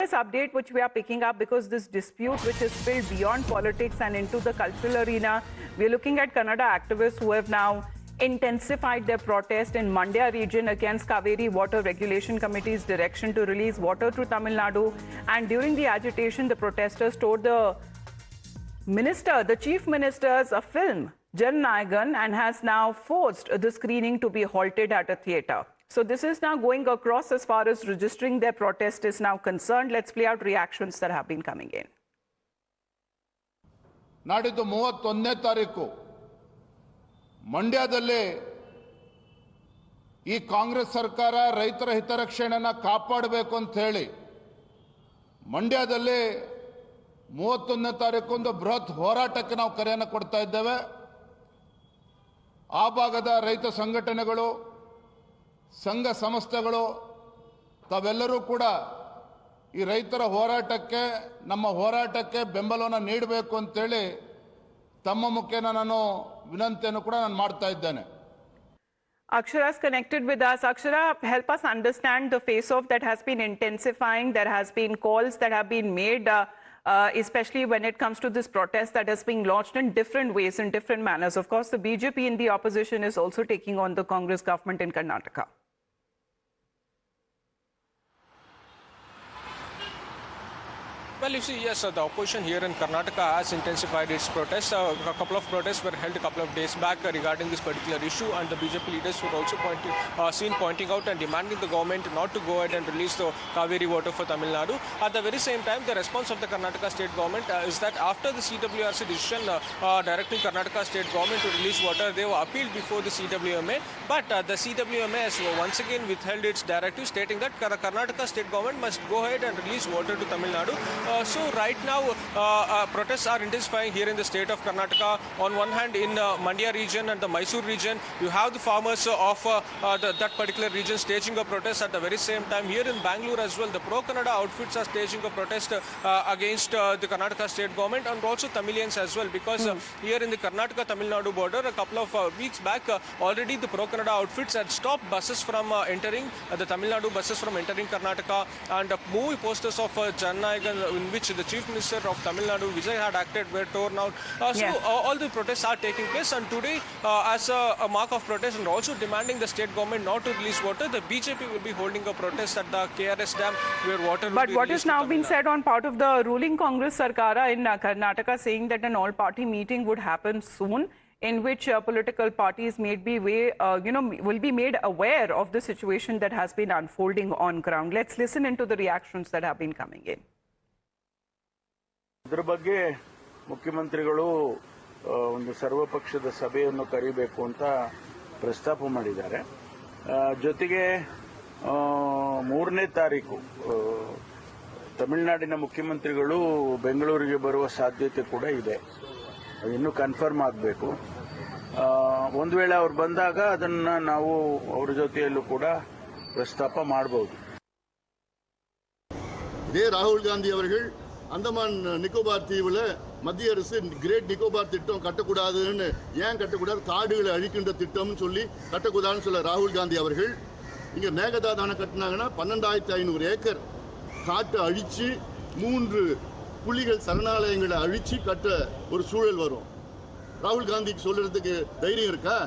this update which we are picking up, because this dispute which is spilled beyond politics and into the cultural arena, we're looking at Kannada activists who have now intensified their protest in Mandya region against Kaveri Water Regulation Committee's direction to release water to Tamil Nadu. And during the agitation, the protesters tore the chief minister's film, Jannayagan, and has now forced the screening to be halted at a theatre. So this is now going across as far as registering their protest is now concerned. Let's play out reactions that have been coming in. ನಾಡಿದ್ದು 31ನೇ ತಾರೀಕು ಮಂಡ್ಯದಲ್ಲಿ ಈ ಕಾಂಗ್ರೆಸ್ ಸರ್ಕಾರ ರೈತರ ಹಿತರಕ್ಷಣೆಯನ್ನು ಕಾಪಾಡಬೇಕು ಅಂತ ಹೇಳಿ ಮಂಡ್ಯದಲ್ಲಿ 31ನೇ ತಾರೀಕು ಒಂದು ಬೃಹತ್ ಹೋರಾಟಕ್ಕೆ ನಾವು ಕರೆಯನ್ನು ಕೊಡ್ತಾ ಇದ್ದೇವೆ. ಆ ಭಾಗದ ರೈತ ಸಂಘಟನೆಗಳು, ಸಂಘ ಸಂಸ್ಥೆಗಳು ತಾವೆಲ್ಲರೂ ಕೂಡ ಈ ರೈತರ ಹೋರಾಟಕ್ಕೆ, ನಮ್ಮ ಹೋರಾಟಕ್ಕೆ ಬೆಂಬಲವನ್ನು ನೀಡಬೇಕು ಅಂತೇಳಿ ತಮ್ಮ ಮುಖೇನ ನಾನು ವಿನಂತಿಯನ್ನು ಕೂಡ ನಾನು ಮಾಡ್ತಾ ಇದ್ದೇನೆ. Akshara is connected with us. Akshara, help us understand the face-off that has been intensifying. There has been calls that have been made, especially when it comes to this protest that is being launched in different ways, in different manners. Of course, the BJP in the opposition is also taking on the Congress government in Karnataka. Well, you see, yes, the opposition here in Karnataka has intensified its protests. A couple of protests were held a couple of days back regarding this particular issue, and the BJP leaders were also seen pointing out and demanding the government not to go ahead and release the Kaveri water for Tamil Nadu. At the very same time, the response of the Karnataka state government is that after the CWRC decision directing Karnataka state government to release water, they were appealed before the CWMA, but the CWMA has once again withheld its directive, stating that Karnataka state government must go ahead and release water to Tamil Nadu. So right now, protests are intensifying here in the state of Karnataka. On one hand, in Mandya region and the Mysore region, you have the farmers of that particular region staging a protest. At the very same time, here in Bangalore as well, the pro-Kannada outfits are staging a protest against the Karnataka state government, and also Tamilians as well, because here in the Karnataka-Tamil Nadu border, a couple of weeks back, already the pro-Kannada outfits had stopped buses from entering, the Tamil Nadu buses from entering Karnataka, and movie posters of Jannayagan, in which the Chief Minister of Tamil Nadu, Vijay, had acted, were torn out. All the protests are taking place, and today, as a mark of protest and also demanding the state government not to release water, the BJP will be holding a protest at the KRS Dam, where water will be released. But what is now being said on part of the ruling Congress Sarkara in Karnataka, saying that an all-party meeting would happen soon, in which political parties will be made aware of the situation that has been unfolding on ground. Let's listen into the reactions that have been coming in. ಇದರ ಬಗ್ಗೆ ಮುಖ್ಯಮಂತ್ರಿಗಳು ಒಂದು ಸರ್ವಪಕ್ಷದ ಸಭೆಯನ್ನು ಕರೆಯಬೇಕು ಅಂತ ಪ್ರಸ್ತಾಪ ಮಾಡಿದ್ದಾರೆ. ಜೊತೆಗೆ 3ನೇ ತಾರೀಕು ತಮಿಳುನಾಡಿನ ಮುಖ್ಯಮಂತ್ರಿಗಳು ಬೆಂಗಳೂರಿಗೆ ಬರುವ ಸಾಧ್ಯತೆ ಕೂಡ ಇದೆ. ಇನ್ನೂ ಕನ್ಫರ್ಮ್ ಆಗಬೇಕು. ಒಂದು ವೇಳೆ ಅವರು ಬಂದಾಗ ಅದನ್ನ ನಾವು ಅವರ ಜೊತೆಯಲ್ಲೂ ಕೂಡ ಪ್ರಸ್ತಾಪ ಮಾಡಬಹುದು. இதே ராகுல் காந்தி அவர்கள் அந்தமான் நிக்கோபார் தீவில் மத்திய அரசு கிரேட் நிக்கோபார் திட்டம் கட்டக்கூடாதுன்னு, ஏன் கட்டக்கூடாது, காடுகளை அழிக்கின்ற திட்டம்னு சொல்லி கட்டக்கூடாதுன்னு சொல்ல ராகுல் காந்தி அவர்கள் இங்கே மேகதாதான கட்டினாங்கன்னா 12,500 ஏக்கர் காட்டை அழித்து 3 புலிகள் சரணாலயங்களை அழித்து கட்ட ஒரு சூழல் வரும். ராகுல் காந்திக்கு சொல்றதுக்கு தைரியம் இருக்கா?